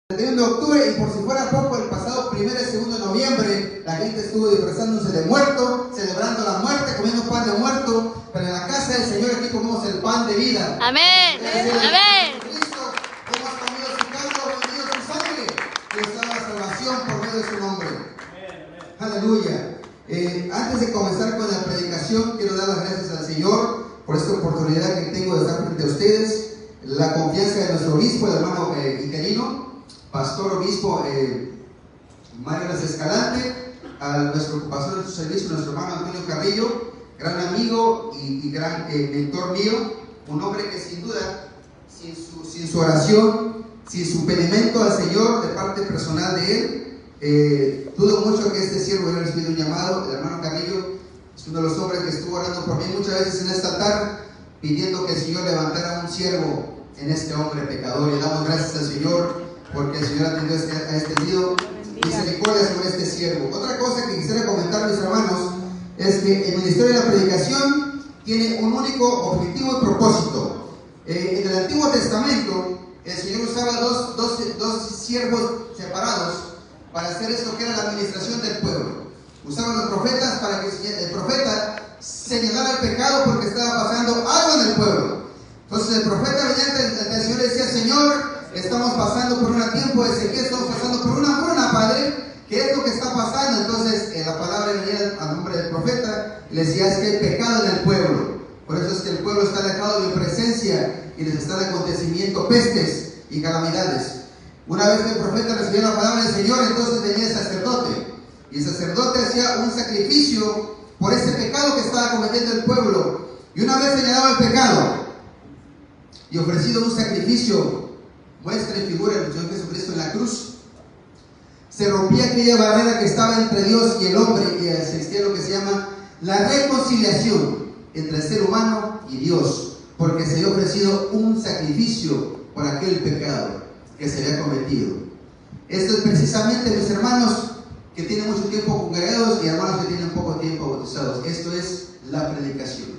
31 de octubre, y por si fuera poco, el pasado 1 y 2 de noviembre la gente estuvo disfrazándose de muerto, celebrando la muerte, comiendo pan de muerto, pero en la casa del Señor aquí comemos el pan de vida. Amén. Amén. Cristo, hemos comido su carne, bebido su sangre, y nos da la salvación por medio de su nombre. Aleluya. Antes de comenzar con la predicación, quiero dar las gracias al Señor por esta oportunidad que tengo de estar frente a ustedes, la confianza de nuestro obispo, el hermano interino, pastor obispo Mario Las Escalante, a nuestro pastor de su servicio, nuestro hermano Antonio Carrillo, gran amigo y gran mentor mío, un hombre que sin duda, sin su oración, sin su pedimento al Señor de parte personal de él, dudo mucho que este siervo hubiera recibido un llamado. El hermano Carrillo es uno de los hombres que estuvo orando por mí muchas veces en esta tarde, pidiendo que el Señor levantara un siervo en este hombre pecador, y damos gracias al Señor porque el Señor ha extendido misericordia sobre este siervo. Otra cosa que quisiera comentar, mis hermanos, es que el ministerio de la predicación tiene un único objetivo y propósito. En el Antiguo Testamento el Señor usaba dos siervos separados para hacer esto que era la administración del pueblo. Usaban los profetas para que el profeta señalara el pecado porque estaba pasando algo en el pueblo. Entonces el profeta mediante el Señor decía: Señor, estamos pasando por un tiempo de sequía, estamos pasando por una hambruna, Padre, ¿qué es lo que está pasando? Entonces la palabra venía al nombre del profeta y le decía: es que hay pecado en el pueblo, por eso es que el pueblo está alejado de mi presencia y les está de acontecimiento pestes y calamidades. Una vez que el profeta recibió la palabra del Señor, entonces venía el sacerdote, y el sacerdote hacía un sacrificio por ese pecado que estaba cometiendo el pueblo, y una vez señalado el pecado y ofrecido un sacrificio, muestra y figura del Señor Jesucristo en la cruz, se rompía aquella barrera que estaba entre Dios y el hombre, y existía lo que se llama la reconciliación entre el ser humano y Dios, porque se había ofrecido un sacrificio por aquel pecado que se había cometido. Esto es precisamente, mis hermanos que tienen mucho tiempo congregados y hermanos que tienen poco tiempo bautizados, esto es la predicación.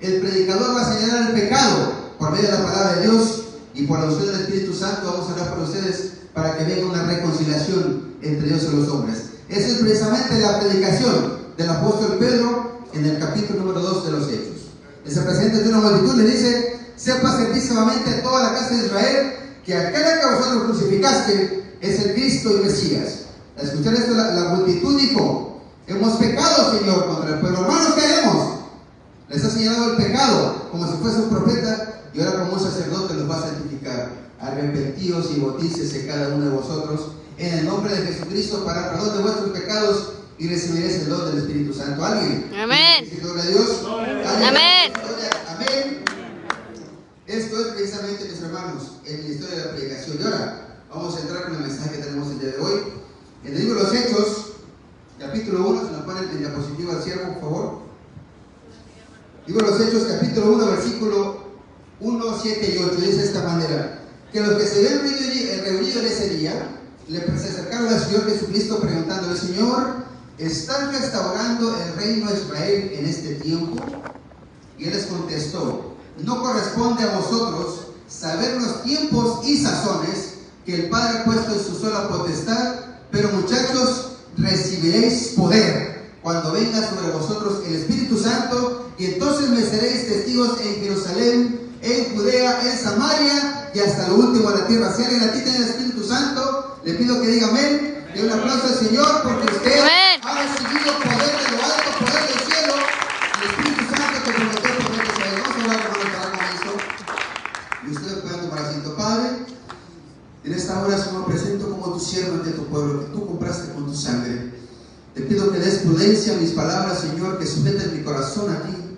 El predicador va a señalar el pecado por medio de la palabra de Dios, y por la unción del Espíritu Santo vamos a orar por ustedes para que venga una reconciliación entre Dios y los hombres. Esa es precisamente la predicación del apóstol Pedro en el capítulo número 2 de los Hechos. Se presenta ante una multitud, le dice: sepa certísimamente a toda la casa de Israel que aquel a que vosotros crucificaste es el Cristo y Mesías. Al escuchar esto, la multitud dijo: hemos pecado, Señor, contra el pueblo. Hermanos, ¿qué haremos? Les ha señalado el pecado como si fuese un profeta, y ahora como un sacerdote los va a santificar. Arrepentíos y bautícese cada uno de vosotros en el nombre de Jesucristo para perdón de vuestros pecados, y recibiréis el don del Espíritu Santo. ¿Alguien? Amén. Gloria a Dios. Amén. Amén. Esto es precisamente, mis hermanos, el ministerio de la predicación. Y ahora vamos a entrar con el mensaje que tenemos el día de hoy. En el libro de los Hechos, capítulo 1, se nos pone en diapositiva al siervo, por favor. Libro de los Hechos, capítulo 1, versículo 1, 7 y 8, dice de esta manera: que los que se ven reunidos en ese día se acercaron al Señor Jesucristo preguntándole: Señor, ¿estás restaurando el reino de Israel en este tiempo? Y él les contestó: no corresponde a vosotros saber los tiempos y sazones que el Padre ha puesto en su sola potestad, pero muchachos, recibiréis poder cuando venga sobre vosotros el Espíritu Santo, y entonces me seréis testigos en Jerusalén, en Judea, en Samaria y hasta lo último de la tierra. Si alguien aquí tiene el Espíritu Santo, le pido que diga amén. De un aplauso al Señor, porque usted ha recibido poder de lo alto, poder del cielo, el Espíritu Santo que prometió poder de Israel. Vamos a hablar con esto, y ustedes pueden tomar asiento. Padre, en esta hora, Señor, presento como tu siervo ante tu pueblo, que tú compraste con tu sangre. Te pido que des prudencia a mis palabras, Señor, que sujeten mi corazón a ti,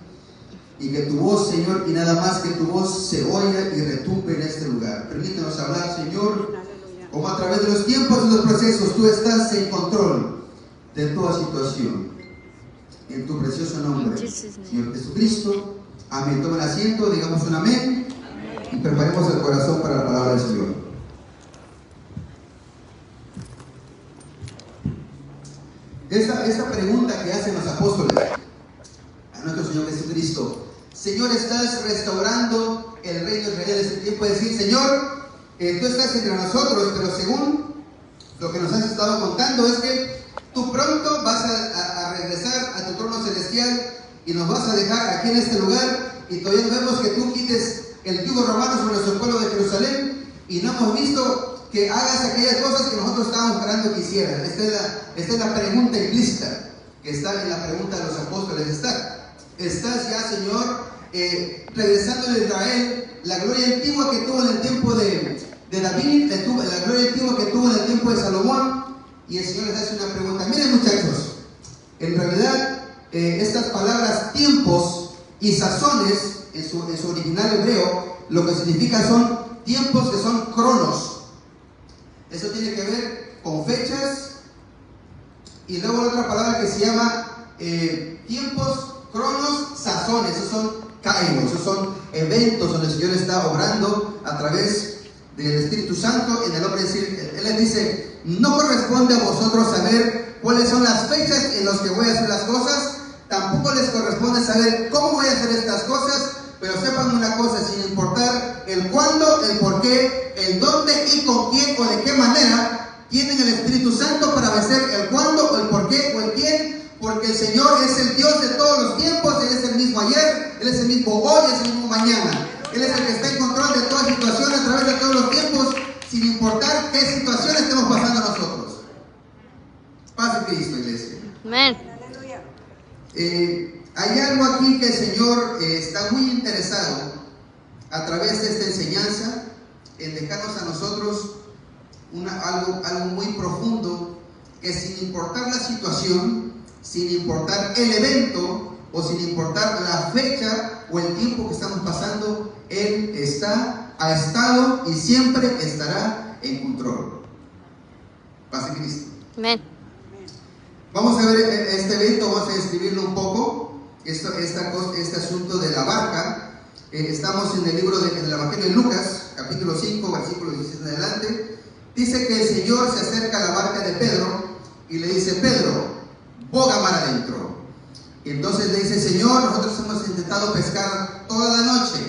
y que tu voz, Señor, y nada más que tu voz, se oiga y retumbe en este lugar. Permítenos hablar, Señor, como a través de los tiempos y los procesos tú estás en control de toda situación. En tu precioso nombre, Señor Jesucristo. Amén. Tomen asiento, digamos un amén, y preparemos el corazón para la palabra del Señor. Esta pregunta que hacen los apóstoles a nuestro Señor Jesucristo: Señor, ¿estás restaurando el reino de Israel en este tiempo? Es decir, Señor, tú estás entre nosotros, pero según lo que nos has estado contando es que tú pronto vas a regresar a tu trono celestial y nos vas a dejar aquí en este lugar, y todavía no vemos que tú quites el yugo romano sobre nuestro pueblo de Jerusalén, y no hemos visto que hagas aquellas cosas que nosotros estábamos esperando que hicieras. Esta es la pregunta implícita que está en la pregunta de los apóstoles. ¿Estás ya, Señor, regresando de Israel la gloria antigua que tuvo en el tiempo de David, la gloria antigua que tuvo en el tiempo de Salomón? Y el Señor les hace una pregunta. Miren, muchachos, en realidad estas palabras tiempos y sazones en su original hebreo, lo que significa son tiempos que son cronos. Eso tiene que ver con fechas, y luego otra palabra que se llama tiempos, cronos, sazones. Esos son kairos, esos son eventos donde el Señor está obrando a través del Espíritu Santo en el hombre. Es decir, Él les dice: no corresponde a vosotros saber cuáles son las fechas en las que voy a hacer las cosas, tampoco les corresponde saber cómo voy a hacer estas cosas, pero sepan una cosa: sin importar el cuándo, el por qué, el dónde y con quién o de qué manera, tienen el Espíritu Santo para vencer el cuándo, el por qué o el quién, porque el Señor es el Dios de todos los tiempos. Él es el mismo ayer, Él es el mismo hoy, es el mismo mañana. Él es el que está en control de todas situaciones a través de todos los tiempos, sin importar qué situaciones estemos pasando nosotros. Paz en Cristo, iglesia. Amén. Hay algo aquí que el Señor está muy interesado a través de esta enseñanza en dejarnos a nosotros algo muy profundo, que sin importar la situación, sin importar el evento o sin importar la fecha o el tiempo que estamos pasando, Él ha estado y siempre estará en control. Paz en Cristo. Amén. Vamos a ver este evento, vamos a describirlo un poco. Este asunto de la barca. Estamos en el libro del Evangelio de Lucas, capítulo 5, versículo 16 en adelante. Dice que el Señor se acerca a la barca de Pedro y le dice: Pedro, boga mar adentro. Y entonces le dice: Señor, nosotros hemos intentado pescar toda la noche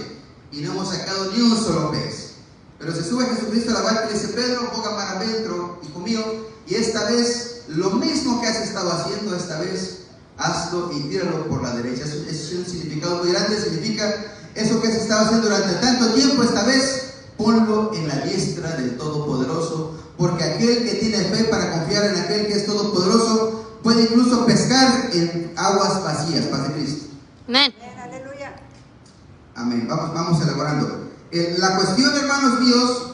y no hemos sacado ni un solo pez. Pero se sube Jesucristo a la barca y le dice: Pedro, boga mar adentro, hijo mío, y esta vez lo mismo que has estado haciendo, esta vez hazlo y tíralo por la derecha. Eso es un significado muy grande. Significa: eso que has estado haciendo durante tanto tiempo, esta vez ponlo en la diestra del Todopoderoso, porque aquel que tiene fe para confiar en aquel que es todopoderoso puede incluso pescar en aguas vacías. Paz de Cristo. Amén. Aleluya. Amén. Vamos elaborando. La cuestión, hermanos míos,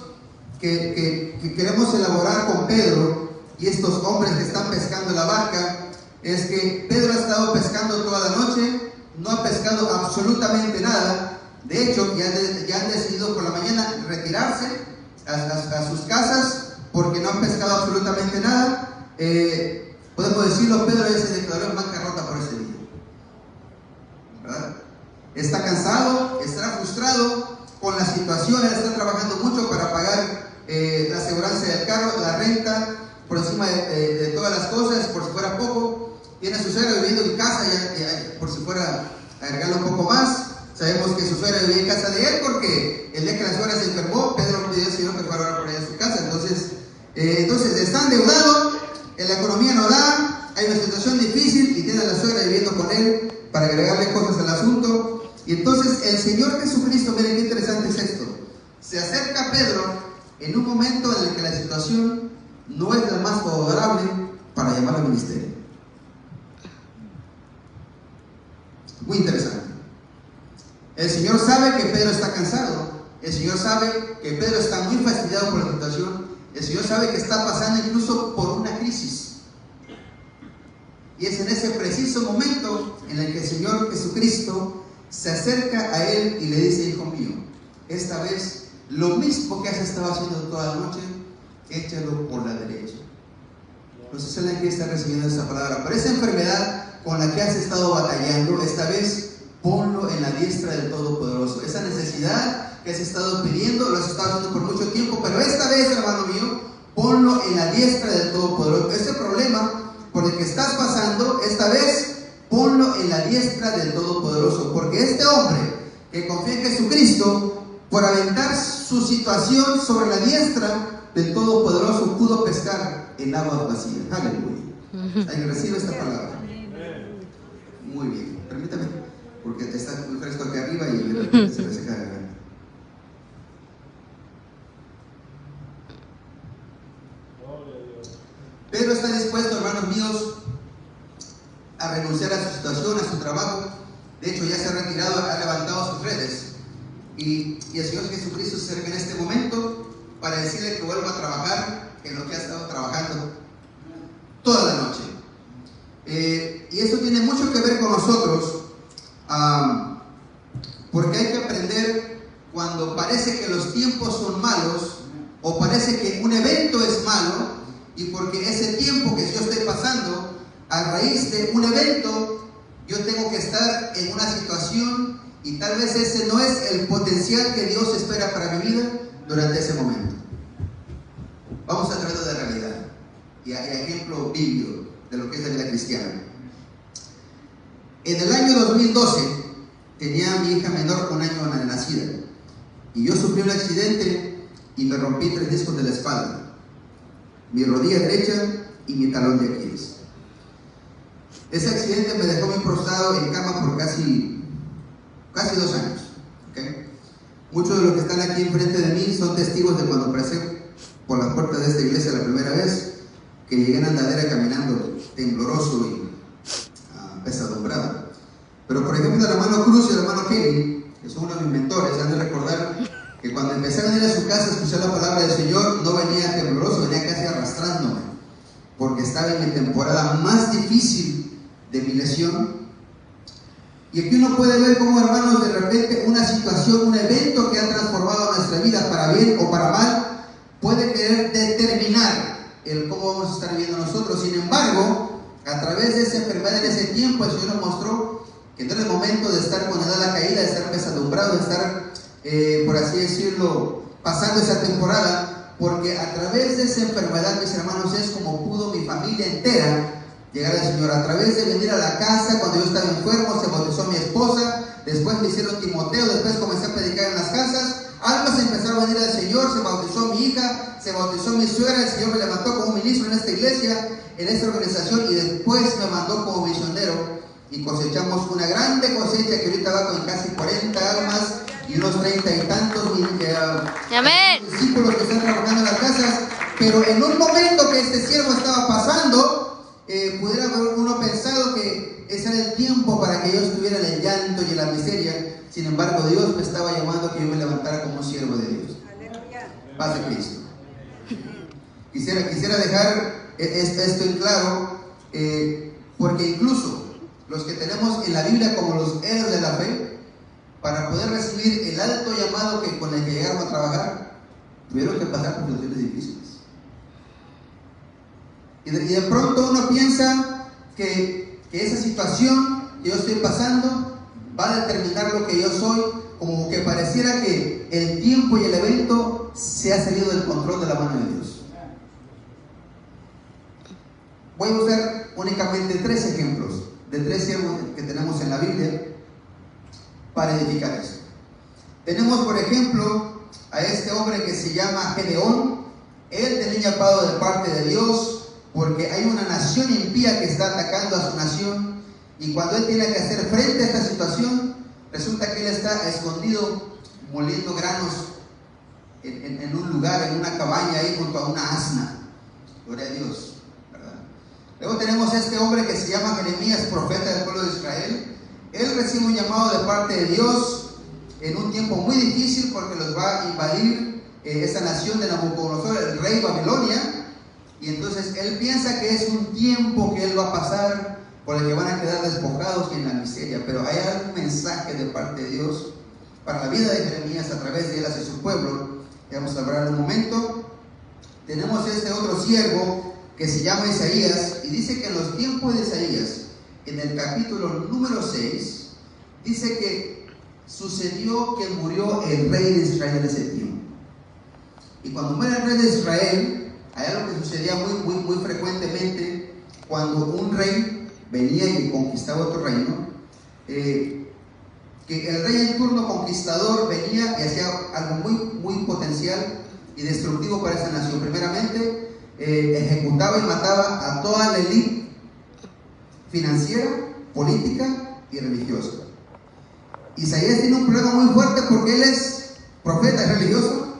que queremos elaborar con Pedro y estos hombres que están pescando la barca, es que Pedro ha estado pescando toda la noche, no ha pescado absolutamente nada. De hecho, ya han decidido por la mañana retirarse a sus casas porque no han pescado absolutamente nada. Podemos decirlo, Pedro ya se declaró en bancarrota por ese día, ¿verdad? Está cansado, está frustrado con la situación. Él está trabajando mucho para pagar la aseguranza del carro, la renta, por encima de todas las cosas, por si fuera poco. Tiene a su suegra viviendo en casa, por si fuera a agregarle un poco más. Sabemos que su suegra vivía en casa de él porque el día que la suegra se enfermó, Pedro pidió al Señor que fuera a orar por ella en su casa. Entonces está endeudado, la economía no da, hay una situación difícil y tiene a la suegra viviendo con él para agregarle cosas al asunto. Y entonces el Señor Jesucristo, miren qué interesante es esto, se acerca a Pedro en un momento en el que la situación no es la más favorable para llamarlo al ministerio. Muy interesante. El Señor sabe que Pedro está cansado. El Señor sabe que Pedro está muy fastidiado por la situación. El Señor sabe que está pasando incluso por una crisis. Y es en ese preciso momento en el que el Señor Jesucristo se acerca a él y le dice: hijo mío, esta vez lo mismo que has estado haciendo toda la noche, échalo por la derecha. No sé si alguien aquí está recibiendo esta palabra. Pero esa enfermedad con la que has estado batallando, esta vez ponlo en la diestra del Todopoderoso. Esa necesidad que has estado pidiendo, lo has estado haciendo por mucho tiempo, pero esta vez, hermano mío, ponlo en la diestra del Todopoderoso. Ese problema por el que estás pasando, esta vez ponlo en la diestra del Todopoderoso, porque este hombre que confía en Jesucristo, por aventar su situación sobre la diestra del Todopoderoso, pudo pescar en aguas vacías. Aleluya. ¿Alguien recibe esta palabra? Muy bien. Permítame, porque te está muy fresco aquí arriba y de repente se me seca la garganta. Pedro está dispuesto, hermanos míos, a renunciar a su situación, a su trabajo. De hecho, ya se ha retirado, ha levantado sus redes. Y el Señor Jesucristo se acerca en este momento para decirle que vuelva a trabajar en lo que ha estado trabajando toda la noche. Y eso tiene mucho que ver con nosotros, porque hay que aprender cuando parece que los tiempos son malos o parece que un evento es malo, y porque ese tiempo que yo estoy pasando, a raíz de un evento, yo tengo que estar en una situación y tal vez ese no es el potencial que Dios espera para mi vida durante ese momento. Vamos a tratar de realidad y ejemplo bíblico de lo que es la vida cristiana. En el año 2012 tenía a mi hija menor, un año de nacida, y yo sufrí un accidente y me rompí 3 discos de la espalda, mi rodilla derecha y mi talón de Aquiles. Ese accidente me dejó muy prostrado en cama por casi 2 años. ¿Okay? Muchos de los que están aquí enfrente de mí son testigos de cuando pasé por las puertas de esta iglesia la primera vez, que llegué en andadera caminando tembloroso y pesadumbrado. Pero por ejemplo el hermano Cruz y el hermano Kelly, que son uno de mis mentores, han de recordar que cuando empecé a venir a su casa a escuchar la palabra del Señor, no venía tembloroso, venía casi arrastrándome, porque estaba en mi temporada más difícil de mi lesión. Y aquí uno puede ver cómo, hermanos, de repente una situación, un evento que ha transformado nuestra vida para bien o para mal, puede querer determinar el cómo vamos a estar viviendo nosotros. Sin embargo, a través de esa enfermedad en ese tiempo, el Señor nos mostró que no era el momento de estar con la caída, de estar pesadumbrado, de estar, por así decirlo, pasando esa temporada, porque a través de esa enfermedad, mis hermanos, es como pudo mi familia entera llegar al Señor. A través de venir a la casa cuando yo estaba enfermo, se bautizó mi esposa, después me hicieron Timoteo, después comencé a predicar en las casas, almas empezaron a venir al Señor, se bautizó mi hija, se bautizó mi suegra, el Señor me levantó como ministro en esta iglesia, en esta organización, y después me mandó como misionero, y cosechamos una grande cosecha que ahorita va con casi 40 almas y unos 30 y tantos discípulos que están trabajando en las casas. Pero en un momento que este siervo estaba pasando, pudiera haber uno pensado que ese era el tiempo para que yo estuviera en el llanto y en la miseria. Sin embargo, Dios me estaba llamando a que yo me levantara como un siervo de Dios. Paz de Cristo. Quisiera dejar esto en claro, porque incluso los que tenemos en la Biblia como los héroes de la fe, para poder recibir el alto llamado con el que llegaron a trabajar, tuvieron que pasar por situaciones difíciles. Y de pronto uno piensa que esa situación que yo estoy pasando va a determinar lo que yo soy, como que pareciera que el tiempo y el evento se ha salido del control de la mano de Dios. Voy a usar únicamente 3 ejemplos de 3 siervos que tenemos en la Biblia para edificar esto. Tenemos, por ejemplo, a este hombre que se llama Gedeón. Él tenía llamado de parte de Dios, porque hay una nación impía que está atacando a su nación, y cuando él tiene que hacer frente a esta situación, resulta que él está escondido moliendo granos en un lugar, en una cabaña ahí junto a una asna. Gloria a Dios, ¿verdad? Luego tenemos a este hombre que se llama Jeremías, profeta del pueblo de Israel. Él recibe un llamado de parte de Dios en un tiempo muy difícil, porque los va a invadir esa nación de Nabucodonosor, el rey Babilonia. Y entonces él piensa que es un tiempo que él va a pasar por el que van a quedar despojados y en la miseria. Pero hay algún mensaje de parte de Dios para la vida de Jeremías a través de él hacia su pueblo, que vamos a hablar en un momento. Tenemos este otro siervo que se llama Isaías, y dice que en los tiempos de Isaías, en el capítulo número 6, dice que sucedió que murió el rey de Israel en ese tiempo. Y cuando muere el rey de Israel, hay algo que sucedía muy frecuentemente cuando un rey venía y conquistaba otro reino, que el rey en turno conquistador venía y hacía algo muy potencial y destructivo para esa nación. Primeramente, ejecutaba y mataba a toda la élite financiera, política y religiosa. Isaías tiene un problema muy fuerte porque él es profeta y religioso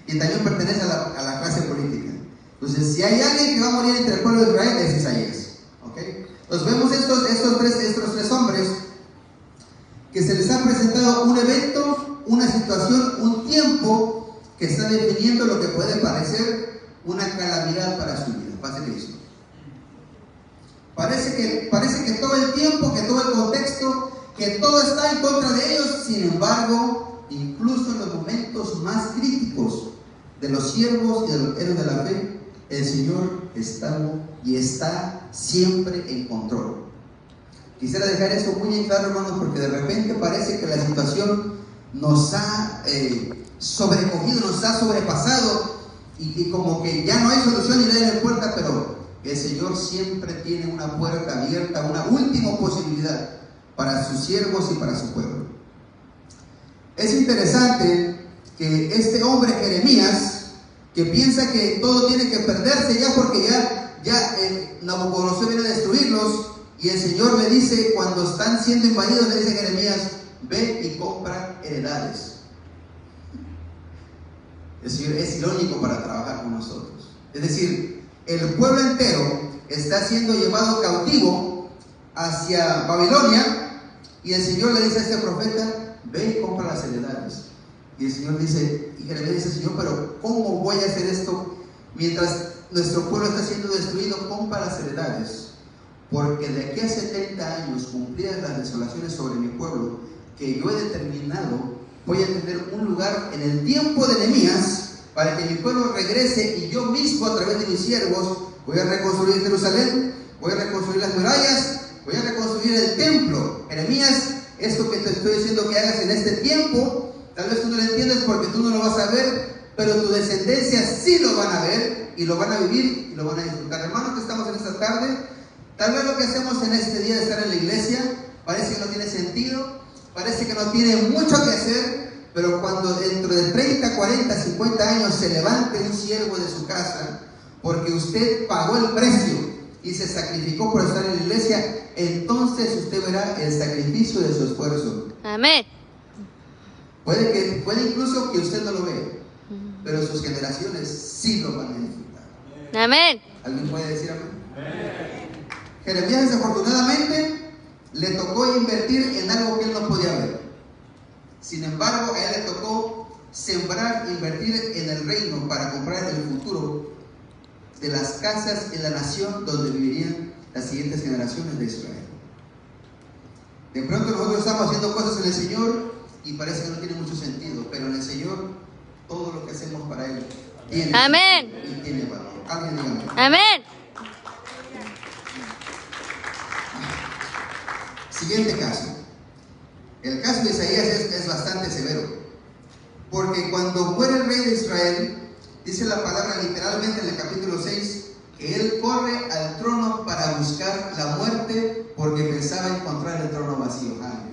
y también pertenece a la clase política. Entonces, si hay alguien que va a morir entre el pueblo de Israel, es Isaías. ¿Okay? Entonces vemos estos tres hombres que se les ha presentado un evento, una situación, un tiempo que está definiendo lo que puede parecer una calamidad para su vida. Paz de Cristo. Parece que todo el tiempo, que todo el contexto, que todo está en contra de ellos. Sin embargo, incluso en los momentos más críticos de los siervos y de los héroes de la fe, el Señor está siempre en control. Quisiera dejar eso muy en claro, hermanos, porque de repente parece que la situación nos ha sobrecogido, nos ha sobrepasado y como que ya no hay solución ni nadie le puerta, pero el Señor siempre tiene una puerta abierta, una última posibilidad para sus siervos y para su pueblo. Es interesante que este hombre Jeremías, que piensa que todo tiene que perderse ya porque ya Nabucodonosor viene a destruirlos, y el Señor le dice, cuando están siendo invadidos, le dice a Jeremías: ve y compra heredades. El Señor es irónico para trabajar con nosotros. Es decir, el pueblo entero está siendo llevado cautivo hacia Babilonia, y el Señor le dice a este profeta: ve y compra las heredades. Y el Señor dice, y Jeremías dice: Señor, pero ¿cómo voy a hacer esto mientras nuestro pueblo está siendo destruido? Compra las heredades, porque de aquí a 70 años, cumplidas las desolaciones sobre mi pueblo, que yo he determinado, voy a tener un lugar en el tiempo de Nehemías para que mi pueblo regrese, y yo mismo, a través de mis siervos, voy a reconstruir Jerusalén, voy a reconstruir las murallas, voy a reconstruir el templo. Jeremías, esto que te estoy diciendo que hagas en este tiempo, tal vez tú no lo entiendes porque tú no lo vas a ver, pero tu descendencia sí lo van a ver, y lo van a vivir, y lo van a disfrutar. Hermanos, que estamos en esta tarde, tal vez lo que hacemos en este día de estar en la iglesia parece que no tiene sentido, parece que no tiene mucho que hacer, pero cuando dentro de 30, 40, 50 años se levante un siervo de su casa, porque usted pagó el precio y se sacrificó por estar en la iglesia, entonces usted verá el sacrificio de su esfuerzo. Amén. Puede incluso que usted no lo vea, pero sus generaciones sí lo van a disfrutar. Amén. ¿Alguien puede decir amén? Jeremías, desafortunadamente, le tocó invertir en algo que él no podía ver. Sin embargo, a él le tocó sembrar, invertir en el reino para comprar el futuro de las casas en la nación donde vivirían las siguientes generaciones de Israel. De pronto nosotros estamos haciendo cosas en el Señor y parece que no tiene mucho sentido, pero en el Señor todo lo que hacemos para Él tiene Amén. y tiene valor. Alguien dígame. Amén. Siguiente caso. El caso de Isaías es bastante severo, porque cuando muere el rey de Israel, dice la palabra literalmente en el capítulo 6, que él corre al trono para buscar la muerte porque pensaba encontrar el trono vacío. ¡Ay!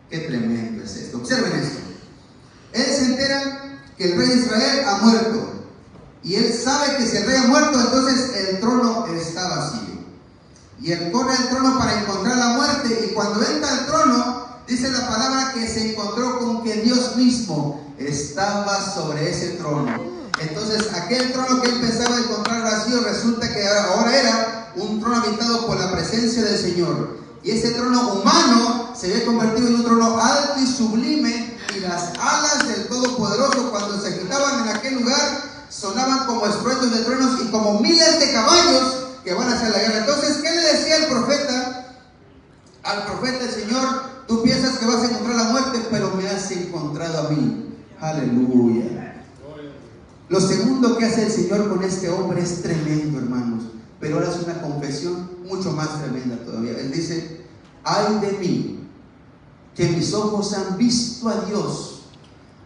¡Qué tremendo es esto! Observen esto. Él se entera que el rey de Israel ha muerto, y él sabe que si el rey ha muerto, entonces el trono está vacío. Y él corre al trono para encontrar la muerte, y cuando entra al trono, dice la palabra que se encontró con que Dios mismo estaba sobre ese trono. Entonces aquel trono que él pensaba encontrar vacío, resulta que ahora era un trono habitado por la presencia del Señor. Y ese trono humano se había convertido en un trono alto y sublime, y las alas del Todopoderoso, cuando se agitaban en aquel lugar, sonaban como estruendos de truenos y como miles de caballos que van hacia la guerra. Entonces, ¿qué le decía el profeta? Al profeta el Señor: tú piensas que vas a encontrar la muerte, pero me has encontrado a mí. Aleluya. Lo segundo que hace el Señor con este hombre es tremendo, hermanos, pero ahora es una confesión mucho más tremenda todavía. Él dice: ay de mí, que mis ojos han visto a Dios.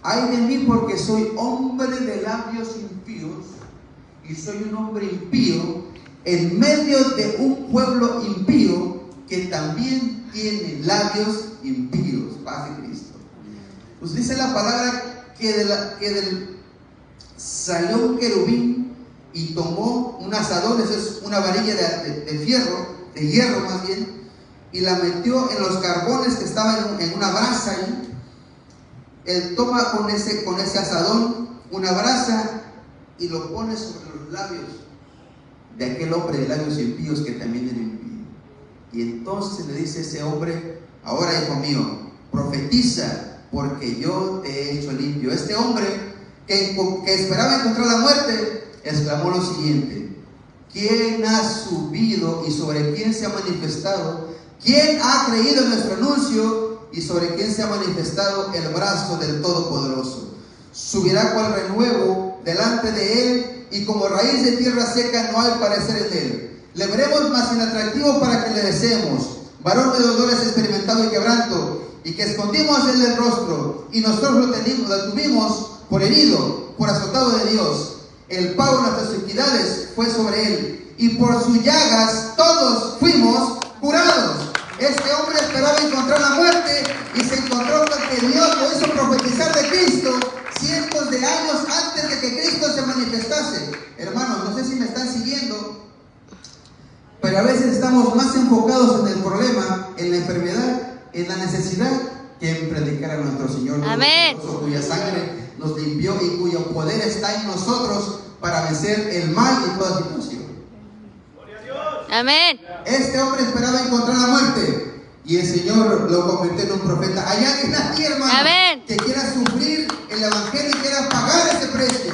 Ay de mí, porque soy hombre de labios impíos, y soy un hombre impío en medio de un pueblo impío que también tiene labios impíos. Paz de Cristo. Pues dice la palabra que del salió un querubín y tomó un asadón, eso es una varilla de hierro más bien, y la metió en los carbones que estaban en una brasa ahí. Él toma con ese asadón una brasa y lo pone sobre los labios de aquel hombre de labios impíos que también era impío. Y entonces le dice a ese hombre: ahora, hijo mío, profetiza, porque yo te he hecho limpio. Este hombre que esperaba encontrar la muerte, exclamó lo siguiente: ¿quién ha subido y sobre quién se ha manifestado? ¿Quién ha creído en nuestro anuncio y sobre quién se ha manifestado el brazo del Todopoderoso? Subirá cual renuevo delante de él, y como raíz de tierra seca no hay parecer en él. Le veremos más inatractivo para que le deseemos, varón de dolores experimentado y quebranto, y que escondimos en el rostro, y nosotros lo tuvimos por herido, por azotado de Dios. El pago de nuestras iniquidades fue sobre él, y por sus llagas todos fuimos curados. Este hombre esperaba encontrar la muerte y se encontró con que Dios lo hizo profetizar de Cristo cientos de años antes de que Cristo se manifestase. Hermanos, no sé si me están siguiendo, pero a veces estamos más enfocados en el problema, en la enfermedad, en la necesidad, que en predicar a nuestro Señor, amén, cuya sangre nos limpió y cuyo poder está en nosotros para vencer el mal y toda situación. amén. Este hombre esperaba encontrar la muerte y el Señor lo convirtió en un profeta. Hay alguien aquí, hermano, amén, que quiera sufrir el evangelio y quiera pagar ese precio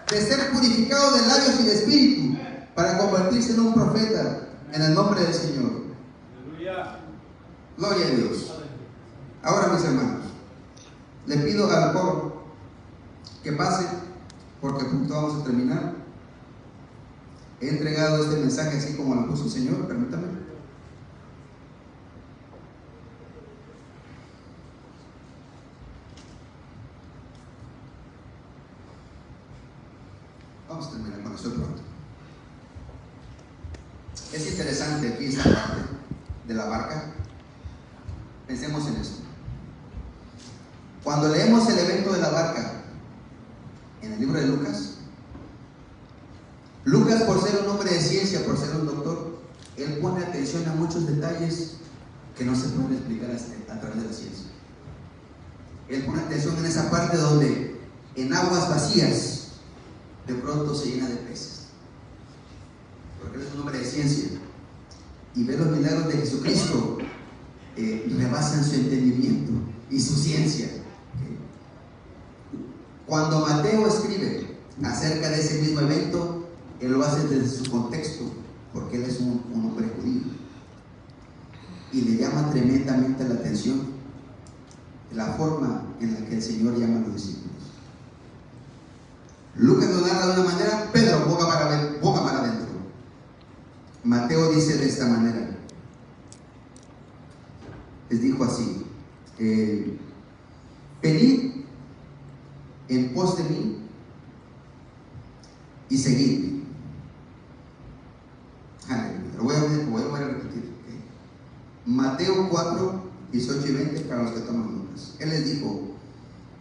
de ser purificado de labios y de espíritu para convertirse en un profeta en el nombre del Señor. Gloria a Dios. Ahora, mis hermanos, le pido al coro que pase, porque juntos vamos a terminar. He entregado este mensaje así como lo puso el Señor, permítame. Vamos a terminar con eso pronto. Es interesante aquí esta parte de la barca. Pensemos en esto. Cuando leemos el evento de la barca en el libro de Lucas, por ser un hombre de ciencia, por ser un doctor, él pone atención a muchos detalles que no se pueden explicar a través de la ciencia. Él pone atención en esa parte donde en aguas vacías de pronto se llena de peces, porque él es un hombre de ciencia y ve los milagros de Jesucristo, rebasan su entendimiento y su ciencia. Cuando Mateo escribe acerca de ese mismo evento, él lo hace desde su contexto, porque él es un hombre judío, y le llama tremendamente la atención la forma en la que el Señor llama a los discípulos. Lucas lo narra de una manera, Pedro boga para adentro. Mateo dice de esta manera, les dijo así: venid en pos de mí y seguidme. Lo voy a repetir. Mateo 4, 18 y 20 para los que toman notas. Él les dijo: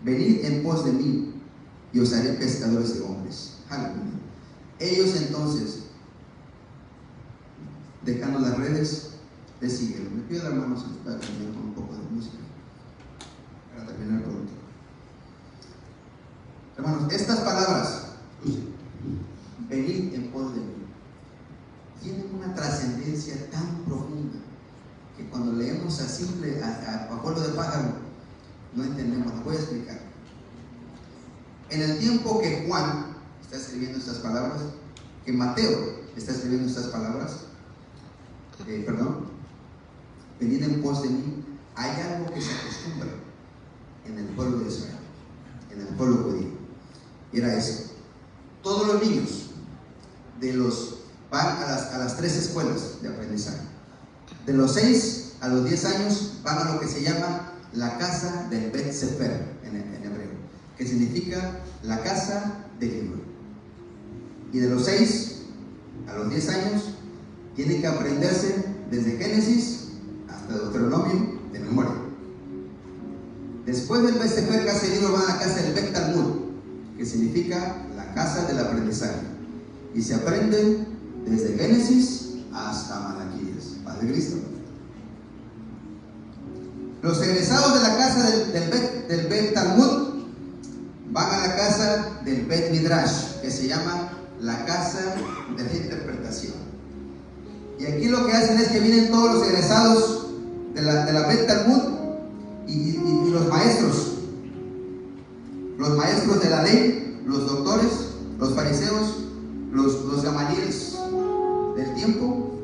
venid en pos de mí y os haré pescadores de hombres. Aleluya. Ellos entonces, dejando las redes, le siguieron. Me pido las manos para terminar con un poco de música, para terminar pronto. Hermanos, estas palabras, venid en pos de mí, tienen una trascendencia tan profunda que cuando leemos a simple, a vuelo de pájaro, no entendemos. Lo voy a explicar. En el tiempo que Juan está escribiendo estas palabras, que Mateo está escribiendo estas palabras, venid en pos de mí, hay algo que se acostumbra en el pueblo de Israel, en el pueblo judío, y era eso: todos los niños van a las 3 escuelas de aprendizaje. De los 6 a los 10 años van a lo que se llama la casa del Bet Sefer en hebreo, que significa la casa del libro. Y de los 6 a los 10 años tienen que aprenderse desde Génesis hasta Deuteronomio de memoria. Después del Bet Sefer, casa del libro, van a la casa del Bet Talmud, que significa la casa del aprendizaje. y se aprende desde Génesis hasta Malaquías. Padre Cristo. Los egresados de la casa del Bet Talmud van a la casa del Bet Midrash, que se llama la casa de la interpretación. Y aquí lo que hacen es que vienen todos los egresados de la Bet Talmud y los maestros de la ley, los doctores, los fariseos, los gamalieles del tiempo,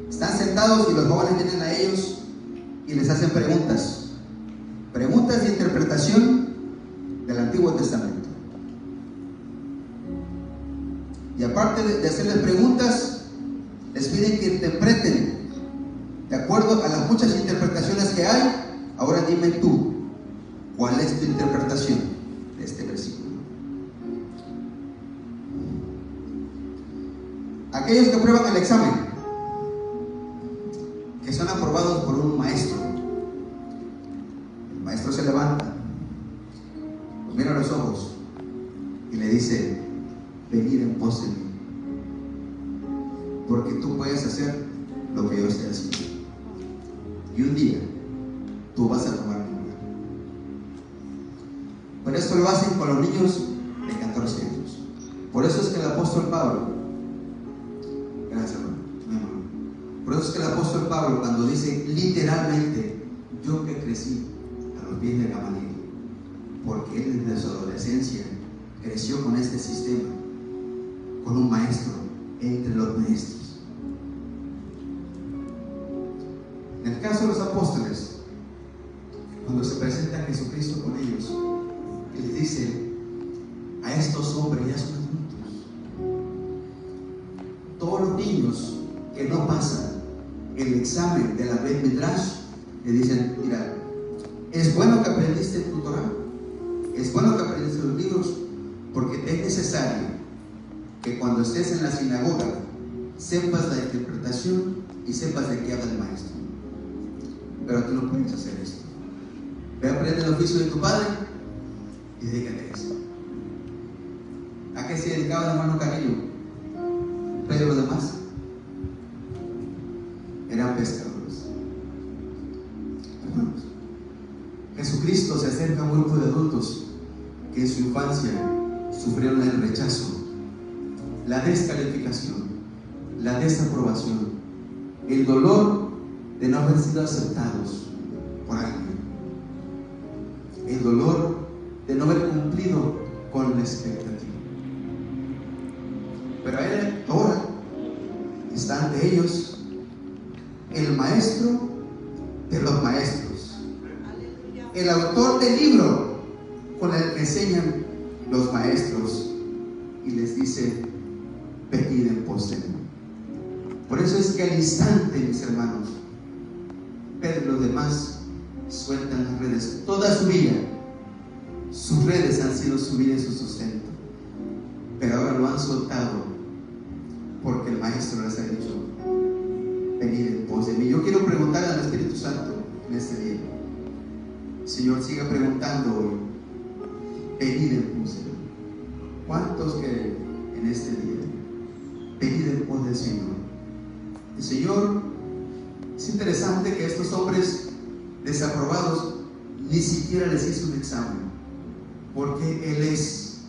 están sentados y los jóvenes vienen a ellos y les hacen preguntas de interpretación del Antiguo Testamento. Y aparte de hacerles preguntas, les piden que interpreten de acuerdo a las muchas interpretaciones que hay. Ahora dime tú, ¿cuál es tu interpretación de este versículo? Aquellos que prueban el examen, que son aprobados por un maestro, el maestro se levanta, los mira a los ojos y le dice: venid en pos de mí, porque tú puedes hacer lo que yo estoy haciendo, y un día tú vas a tomar mi lugar. Pero esto lo hacen con los niños de 14 años. Por eso es que el apóstol Pablo, gracias hermano, por eso es que el apóstol Pablo, cuando dice literalmente: yo que crecí a los pies de Gamaliel, porque él desde su adolescencia creció con este sistema, con un maestro entre los maestros. En el caso de los apóstoles, cuando se presenta a Jesucristo con ellos, y les dice a estos hombres ya son adultos, todos los niños que no pasan el examen de la Bet Midrash, le dicen: mira, es bueno que aprendiste tu Torah, es bueno que aprendiste los libros, porque es necesario que cuando estés en la sinagoga sepas la interpretación y sepas de qué habla el maestro. Pero tú no puedes hacer esto. Ve a aprender el oficio de tu padre y dedícate a eso. ¿A qué se dedicaba el hermano Carrillo? Pero los demás eran pescadores. Hermanos, Jesucristo se acerca a un grupo de adultos que en su infancia sufrieron el rechazo, la descalificación, la desaprobación, el dolor de no haber sido aceptados por alguien, el dolor de no haber cumplido con la expectativa. Pero ahora está ante ellos el maestro de los maestros, el autor del libro con el que enseñan los maestros, y les dice: venid en pos de mí. Por eso es que al instante, mis hermanos, Pedro y los demás sueltan las redes. Toda su vida, sus redes han sido su vida y su sustento, pero ahora lo han soltado porque el maestro les ha dicho: venid en pos de mí. Yo quiero preguntar al Espíritu Santo en este día, Señor, siga preguntando hoy: venid en pos de mí. ¿Cuántos que en este día venid en pos del Señor? El Señor, es interesante que estos hombres desaprobados ni siquiera les hizo un examen, porque Él es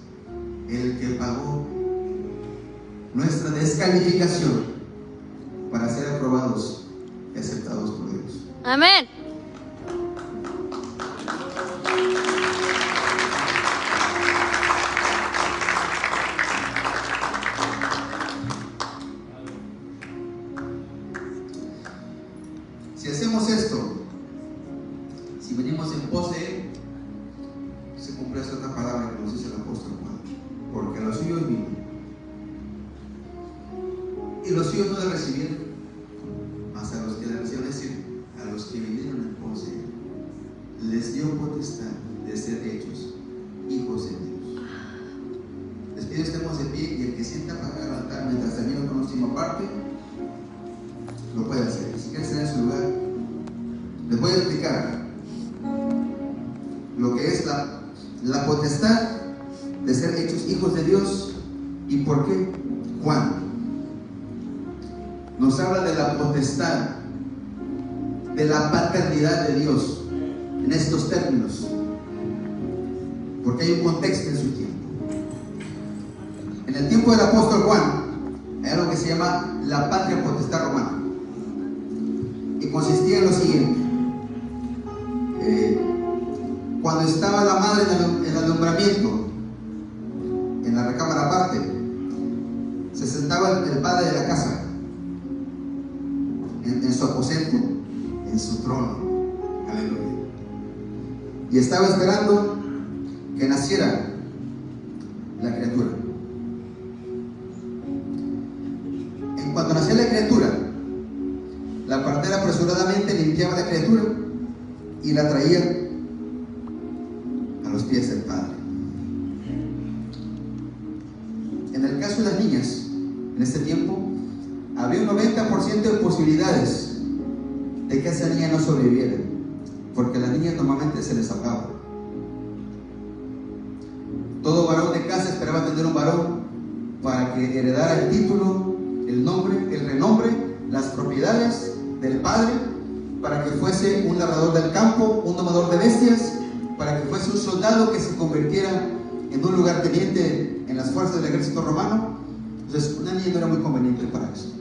el que pagó nuestra descalificación para ser aprobados y aceptados por Dios. Amén. Si hacemos esto, si venimos en pos de Él, se cumple esta otra palabra que nos dice el apóstol Juan: porque a los suyos vino, y los suyos no le recibieron, mas a los que le recibieron, es decir, a los que vinieron en pos de Él, les dio potestad de ser hechos hijos de Dios. Les pido que estemos de pie, y el que sienta para levantar mientras termino con la última parte, lo puede hacer. Si quiere estar en su lugar, les voy a explicar lo que es la potestad de ser hechos hijos de Dios y por qué nos habla de la potestad, de la paternidad de Dios en estos términos, porque hay un contexto en su tiempo. En el tiempo del apóstol Juan hay algo que se llama la patria potestad romana, y consistía en lo siguiente: cuando estaba la madre en el alumbramiento, en la recámara aparte, se sentaba el padre de la casa en su aposento, en su trono, aleluya, y estaba esperando que naciera la criatura. En cuanto nacía la criatura, la partera apresuradamente limpiaba la criatura y la traía a los pies del padre. En el caso de las niñas, en este tiempo, había un 90% de posibilidades de que esa niña no sobreviviera, porque a las niñas normalmente se les ahogaba. Todo varón de casa esperaba tener un varón para que heredara el título, el nombre, el renombre, las propiedades del padre, para que fuese un labrador del campo, un domador de bestias, para que fuese un soldado que se convirtiera en un lugarteniente en las fuerzas del ejército romano. Entonces, una niña no era muy conveniente para eso.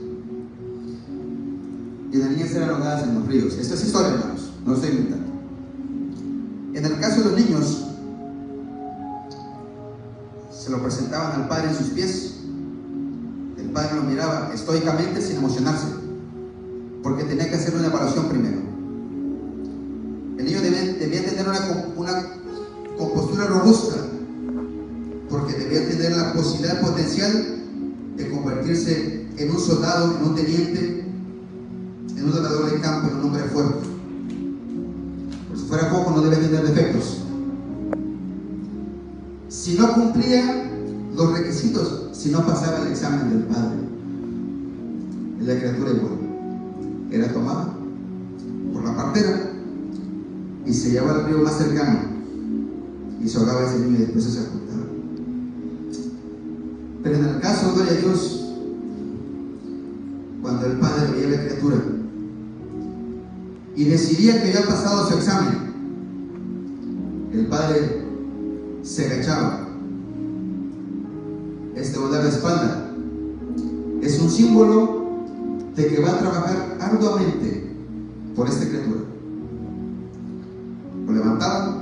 Y las niñas eran ahogadas en los ríos. Esta es historia, hermanos, no lo estoy inventando. En el caso de los niños, se lo presentaban al padre en sus pies. El padre lo miraba estoicamente, sin emocionarse, porque tenía que hacer una evaluación primero. El niño debía tener una compostura robusta, porque debía tener la posibilidad potencial de convertirse en un soldado, en un teniente, en un labrador de campo, en un hombre fuerte. Por si fuera poco, no debe tener defectos. Si no cumplía los requisitos, si no pasaba el examen del padre, la criatura igual era tomada por la partera y se llevaba al río más cercano y se ahogaba ese niño y después se ocultaba. Pero en el caso, gloria a Dios, cuando el padre veía a la criatura y decidía que había pasado su examen, el padre se agachaba. Doblar la espalda es un símbolo de que va a trabajar arduamente por esta criatura. Lo levantaban,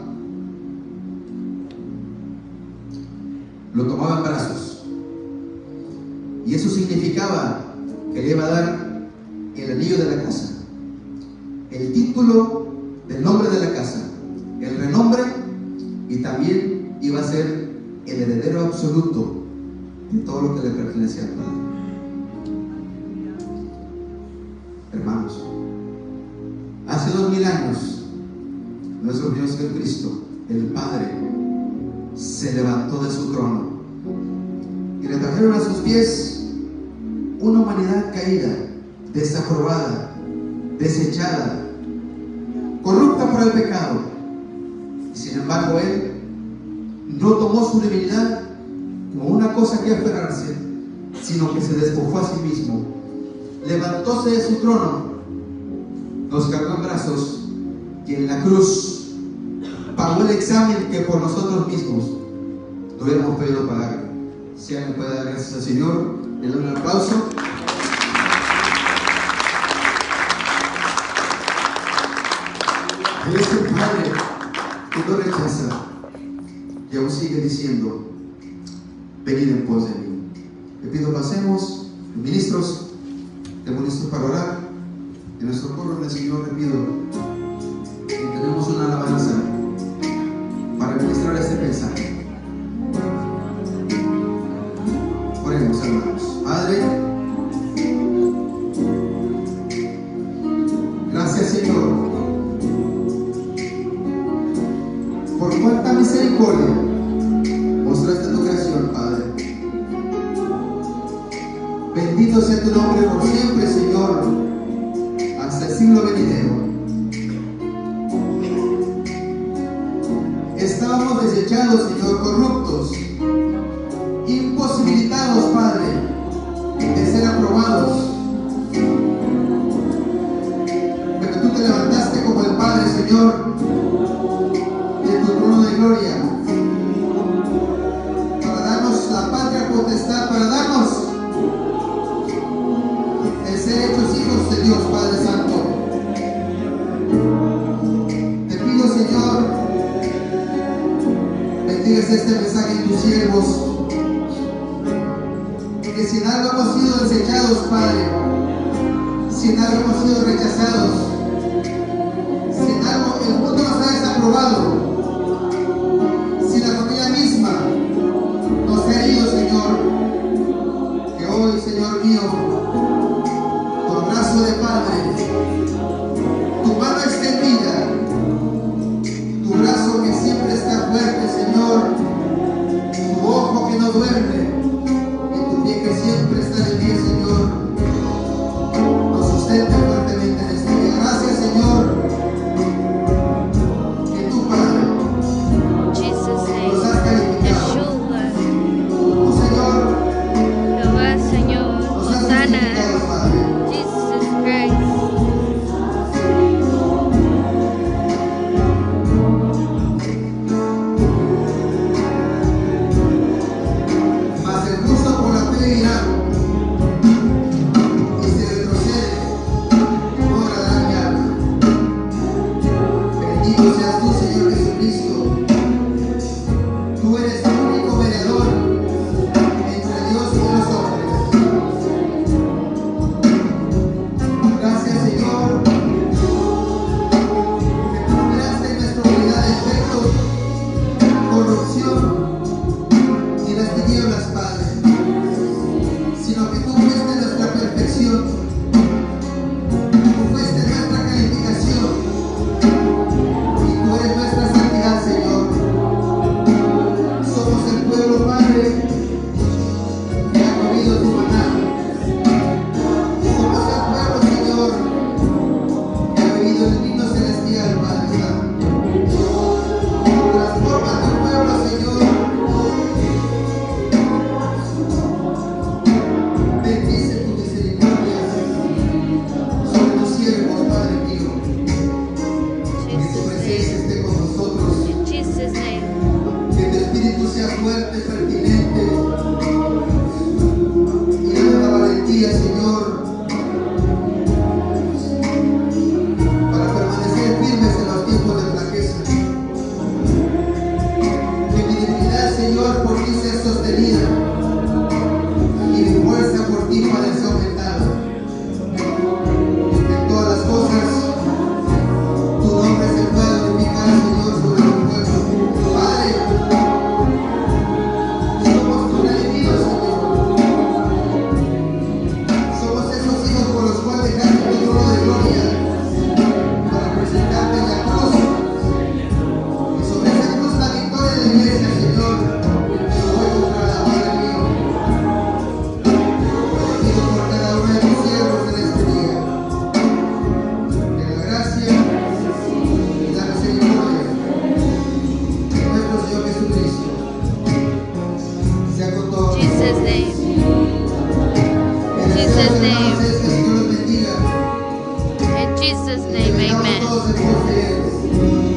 lo tomaban en brazos, y eso significaba que le iba a dar el anillo de la casa, el título del nombre de la casa, el renombre, y también iba a ser el heredero absoluto de todo lo que le pertenecía al Padre. Hermanos, hace 2000 años, nuestro Dios Jesucristo, el Padre, se levantó de su trono y le trajeron a sus pies una humanidad caída, desaprobada, desechada, corrupta por el pecado. Y sin embargo, Él no tomó su debilidad como una cosa que aferrarse, sino que se despojó a sí mismo, levantóse de su trono, nos cargó en brazos y en la cruz pagó el examen que por nosotros mismos no hubiéramos podido pagar. Si alguien puede dar gracias al Señor, le doy un aplauso. Él es el Padre que no rechaza y aún sigue diciendo: venid en pos de mí. Le pido pasemos, los ministros, tenemos listos para orar. En nuestro coro del Señor le pido que tenemos una alabanza para ministrar este mensaje. Oremos, hermanos. Padre, gracias, Señor, por cuánta misericordia mostraste tu creación, Padre. Bendito sea tu nombre por siempre, Señor, hasta el siglo venidero. Estábamos desechados, Señor, corruptos, imposibilitados, Padre, de ser aprobados, hemos sido desechados, Padre, si en algo hemos sido rechazados, si en algo el mundo nos ha desaprobado, si la familia misma nos ha herido, Señor, que hoy, Señor mío, por brazo de Padre, tu mano extendida, tu brazo que siempre está fuerte, Señor, tu ojo que no duerme, y tu pie que siempre está de pie, Señor, nos sustenta fuertemente en este día. Gracias, Señor, que tu Padre nos has calificado. Tu Señor nos has calificado, Padre. Mas el justo por la fe irá, y si retrocede, no agradará mi alma. Bendito seas tú, Señor Jesucristo. Tú eres el único mediador entre Dios y los hombres. Gracias, Señor, que tú creaste en nuestra humanidad defectos, corrupción y las tinieblas, Padre, sino que tú fuiste nuestra perfección, tú fuiste nuestra calificación y tú eres nuestra santidad, Señor. Somos el pueblo, Padre, que ha comido tu maná. Somos el pueblo, Señor, que ha bebido el vino celestial, Padre Santo. Transforma tu pueblo, Señor. Bendice tu misericordia sobre tus siervos, Padre mío. Que tu presencia esté con nosotros. Que tu espíritu sea fuerte, pertinente y dame la valentía, Señor, para permanecer firmes en los tiempos de flaqueza. Que mi debilidad, Señor, por ti sea sostenida y mi fuerza por ti, Padre, sea aumentada. En todas las cosas, tu nombre se puede glorificar, Señor, sobre tu pueblo. Padre, somos tus redimidos, Señor. Somos esos hijos por los cuales dejaste tu trono de gloria para presentarte en la cruz. Y sobre esa cruz la victoria de la iglesia, Señor, fue comprada, Padre mío. Te pido por cada uno de tus siervos en este día, que la gracia y la misericordia de nuestro Señor Jesucristo sea con todos. Mi deseo, hermanos, es que el Señor los bendiga. In Jesus' Y name, tengamos amen. todos en pos de Él.